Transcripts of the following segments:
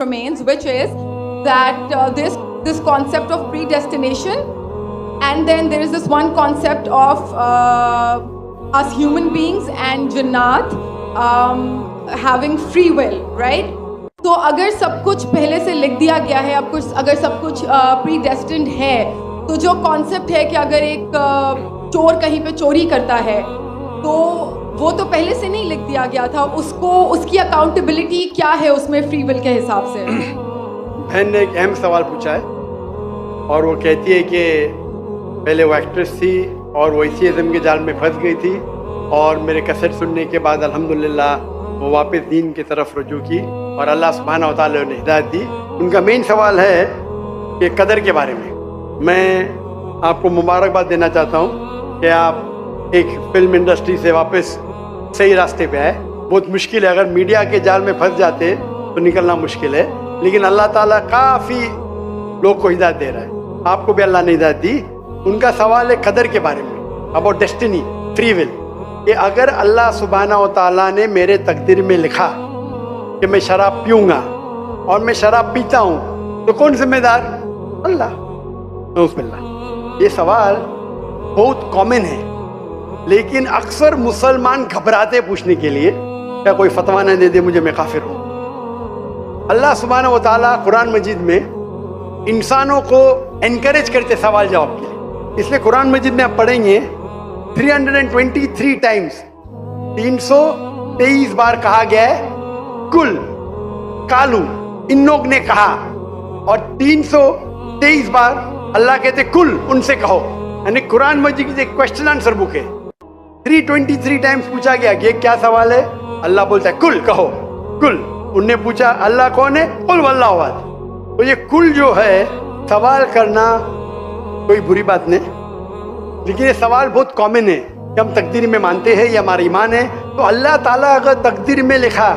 remains, which is that this concept of predestination, and then there is this one concept of us human beings and Jannat having free will, right? تو اگر سب کچھ پہلے سے لکھ دیا گیا ہے, اب کچھ اگر سب کچھ پری ہے, تو جو کانسیپٹ ہے کہ اگر ایک چور کہیں پہ چوری کرتا ہے تو وہ تو پہلے سے نہیں لکھ دیا گیا تھا, اس کی اکاؤنٹیبلٹی کیا ہے اس میں فری ول کے حساب سے؟ بہن نے ایک اہم سوال پوچھا ہے, اور وہ کہتی ہے کہ پہلے وہ ایکٹریس تھی اور وہ اسی ازم کے جال میں پھنس گئی تھی, اور میرے کیسٹ سننے کے بعد الحمدللہ وہ واپس دین کی طرف رجوع کی اور اللہ سبحانہ و تعالیٰ نے ہدایت دی. ان کا مین سوال ہے کہ قدر کے بارے میں. میں آپ کو مبارکباد دینا چاہتا ہوں کہ آپ ایک فلم انڈسٹری سے واپس صحیح راستے پہ آئے. بہت مشکل ہے, اگر میڈیا کے جال میں پھنس جاتے تو نکلنا مشکل ہے, لیکن اللہ تعالیٰ کافی لوگ کو ہدایت دے رہا ہے, آپ کو بھی اللہ نے ہدایت دی. ان کا سوال ہے قدر کے بارے میں, اباؤٹ ڈیسٹنی, فری ول, کہ اگر اللہ سبحانہ و تعالیٰ نے میرے تقدیر میں لکھا کہ میں شراب پیوں گا اور میں شراب پیتا ہوں تو کون ذمہ دار؟ اللہ. نعوذ باللہ. یہ سوال بہت کامن ہے, لیکن اکثر مسلمان گھبراتے پوچھنے کے لیے کیا کوئی فتویٰ نہ دے دے مجھے, میں کافر ہوں. اللہ سبحانہ و تعالیٰ قرآن مجید میں انسانوں کو انکریج کرتے سوال جواب کے, اس لیے قرآن مجید میں آپ پڑھیں گے 323 ٹائمز, 323 بار کہا گیا ہے کل, کالو, ان لوگ نے کہا, اور 323 بار اللہ کہتے کل, ان سے کہو. یعنی قرآن مجید کی ایک کوشچن آنسر بک ہے. 323 ٹائمز پوچھا گیا کہ کیا سوال ہے, اللہ بولتا ہے کل, کہو کل. ان نے پوچھا اللہ کون ہے, قل واللہ احد. تو یہ کل جو ہے سوال کرنا کوئی بری بات نہیں, لیکن یہ سوال بہت کامن ہے کہ ہم تقدیر میں مانتے ہیں, یہ ہمارا ایمان ہے. تو اللہ تعالیٰ اگر تقدیر میں لکھا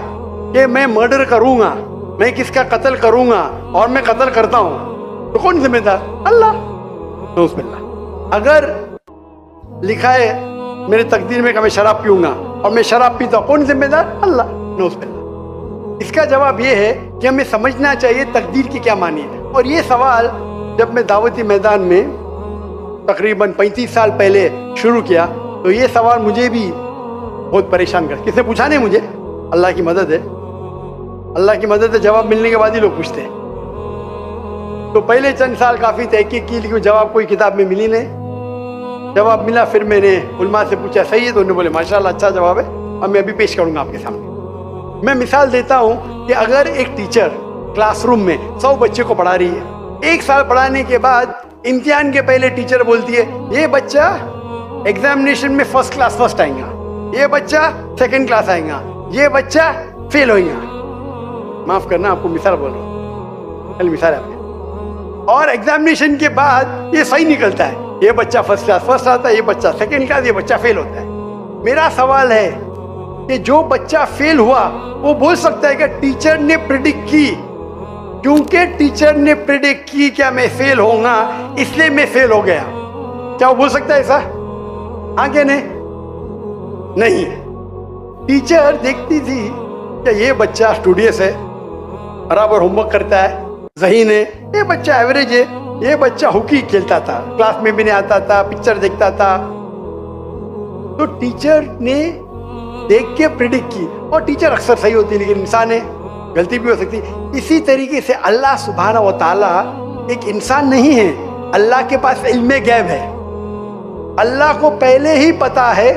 کہ میں مرڈر کروں گا, میں کس کا قتل کروں گا, اور میں قتل کرتا ہوں, تو کون ذمہ دار؟ اللہ. نعوذ باللہ. اگر لکھا ہے میرے تقدیر میں کہ میں شراب پیوں گا اور میں شراب پیتا ہوں, کون ذمہ دار؟ اللہ. نعوذ باللہ. اس کا جواب یہ ہے کہ ہمیں سمجھنا چاہیے تقدیر کی کیا معنی ہے. اور یہ سوال جب میں دعوتی میدان میں تقریباً 35 سال پہلے شروع کیا تو یہ سوال مجھے بھی بہت پریشان کر. کس نے پوچھا نہیں مجھے, اللہ کی مدد ہے, اللہ کی مدد ہے, جواب ملنے کے بعد ہی لوگ پوچھتے ہیں. تو پہلے چند سال کافی تحقیق کی, لیکن جواب کوئی کتاب میں ملی نہیں. جواب ملا, پھر میں نے علماء سے پوچھا صحیح ہے, تو انہوں نے بولے ماشاءاللہ اچھا جواب ہے, اور میں ابھی پیش کروں گا آپ کے سامنے. میں مثال دیتا ہوں کہ اگر ایک ٹیچر کلاس روم میں 100 بچے کو پڑھا رہی ہے, 1 سال پڑھانے کے بعد امتحان کے پہلے ٹیچر بولتی ہے یہ بچہ ایگزامینیشن میں فرسٹ کلاس فرسٹ آئیں گا, یہ بچہ سیکنڈ کلاس آئیں گا, یہ بچہ فیل ہوئیں گا. معاف کرنا, آپ کو مثال بول رہا ہوں, مثال ہے آپ کی. اور ایگزامینیشن کے بعد یہ صحیح نکلتا ہے, یہ بچہ فرسٹ کلاس فرسٹ آتا ہے, یہ بچہ سیکنڈ کلاس, یہ بچہ فیل ہوتا ہے. میرا سوال ہے کہ جو بچہ فیل ہوا وہ بول سکتا ہے کہ ٹیچر نے پریڈکٹ کی, کیونکہ ٹیچر نے پریڈکٹ کی کیا میں فیل ہوں گا اس لیے میں فیل ہو گیا, کیا وہ بول سکتا ہے ایسا؟ ہاں کہ نہیں. ٹیچر دیکھتی تھی کہ یہ بچہ اسٹوڈیس ہے, برابر ہوم ورک کرتا ہے, ذہین ہے, یہ بچہ ایوریج ہے, یہ بچہ ہاکی کھیلتا تھا, کلاس میں بھی نہیں آتا تھا, پکچر دیکھتا تھا. تو ٹیچر نے دیکھ کے پریڈکٹ کی, اور ٹیچر اکثر صحیح ہوتی ہے لیکن انسان ہے, غلطی بھی ہو سکتی. اسی طریقے سے اللہ سبحانہ و تعالیٰ ایک انسان نہیں ہے, اللہ کے پاس علم غیب ہے. اللہ کو پہلے ہی پتا ہے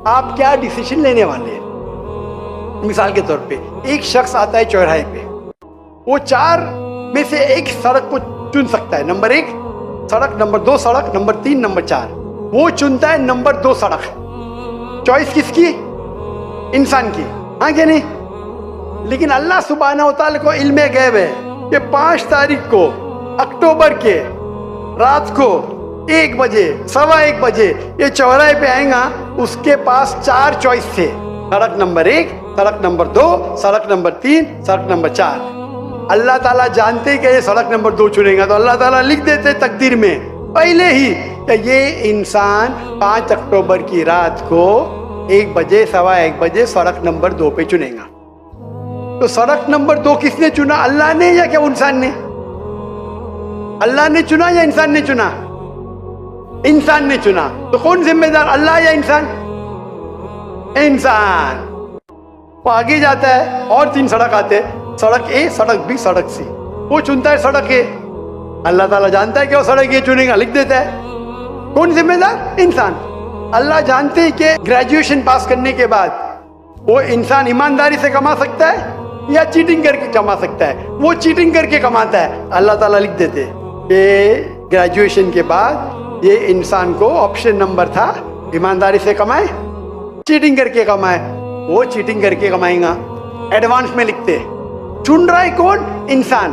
آپ کیا ڈیسیشن لینے والے ہیں. مثال کے طور پہ ایک شخص آتا ہے چوراہے پہ, وہ 4 میں سے ایک سڑک کو چن سکتا ہے, نمبر 1 سڑک, نمبر 2 سڑک, نمبر 3, نمبر 4. وہ چنتا ہے نمبر 2 سڑک. چوائس کس کی؟ انسان کی, ہاں کہ نہیں؟ لیکن اللہ سبحانہ و تعالیٰ کو علم غیب ہے کہ 5 تاریخ کو اکتوبر کے رات کو 1 بجے 1:15 بجے یہ چوراہے پہ آئیں گا, اس کے پاس 4 چوائس تھے, سڑک نمبر 1, سڑک نمبر 2, سڑک نمبر 3, سڑک نمبر 4. اللہ تعالیٰ جانتے کہ یہ سڑک نمبر 2 چنے گا, تو اللہ تعالیٰ لکھ دیتے تقدیر میں پہلے ہی کہ یہ انسان 5 اکتوبر کی رات کو 1 بجے 1:15 بجے سڑک نمبر 2 پہ چنے گا. تو سڑک نمبر 2 کس نے چنا, اللہ نے یا کیا انسان نے؟ اللہ نے چنا یا انسان نے چنا؟ انسان نے چنا. تو کون ذمہ دار, اللہ یا انسان؟ انسان. وہ آگے جاتا ہے اور 3 سڑک آتے, سڑک اے, سڑک بی, سڑک سی. وہ چنتا ہے سڑک اے, اللہ تعالیٰ جانتا ہے کہ وہ سڑک اے چنے گا, لکھ دیتا ہے. کون ذمہ دار؟ انسان. اللہ جانتے ہیں کہ گریجویشن پاس کرنے کے بعد وہ انسان ایمانداری سے کما سکتا ہے یا چیٹنگ کر کے کما سکتا ہے. وہ چیٹنگ کر کے کماتا ہے, اللہ تعالیٰ لکھ دیتے کہ گریجویشن کے بعد یہ انسان کو آپشن نمبر تھا, ایمانداری سے کمائے, چیٹنگ کر کے کمائے. وہ چیٹنگ کر کے کمائیں گا, ایڈوانس میں لکھتے. چن رہا ہے کون؟ انسان.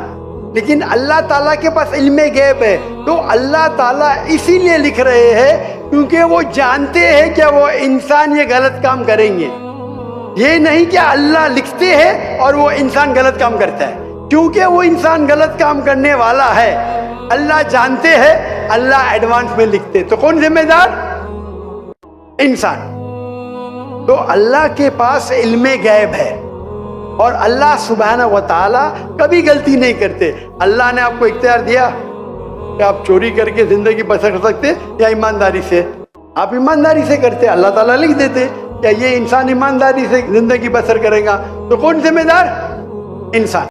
لیکن اللہ تعالیٰ کے پاس علم غیب ہے, تو اللہ تعالیٰ اسی لیے لکھ رہے ہیں کیونکہ وہ جانتے ہیں کہ وہ انسان یہ غلط کام کریں گے. یہ نہیں کہ اللہ لکھتے ہیں اور وہ انسان غلط کام کرتا ہے, کیونکہ وہ انسان غلط کام کرنے والا ہے. اللہ جانتے ہیں, اللہ ایڈوانس میں لکھتے. تو کون ذمہ دار؟ انسان. تو اللہ کے پاس علم غیب ہے اور اللہ سبحانہ و تعالیٰ کبھی غلطی نہیں کرتے. اللہ نے آپ کو اختیار دیا کہ آپ چوری کر کے زندگی بسر کر سکتے یا ایمانداری سے. آپ ایمانداری سے کرتے, اللہ تعالیٰ لکھ دیتے کہ یہ انسان ایمانداری سے زندگی بسر کرے گا. تو کون ذمہ دار؟ انسان.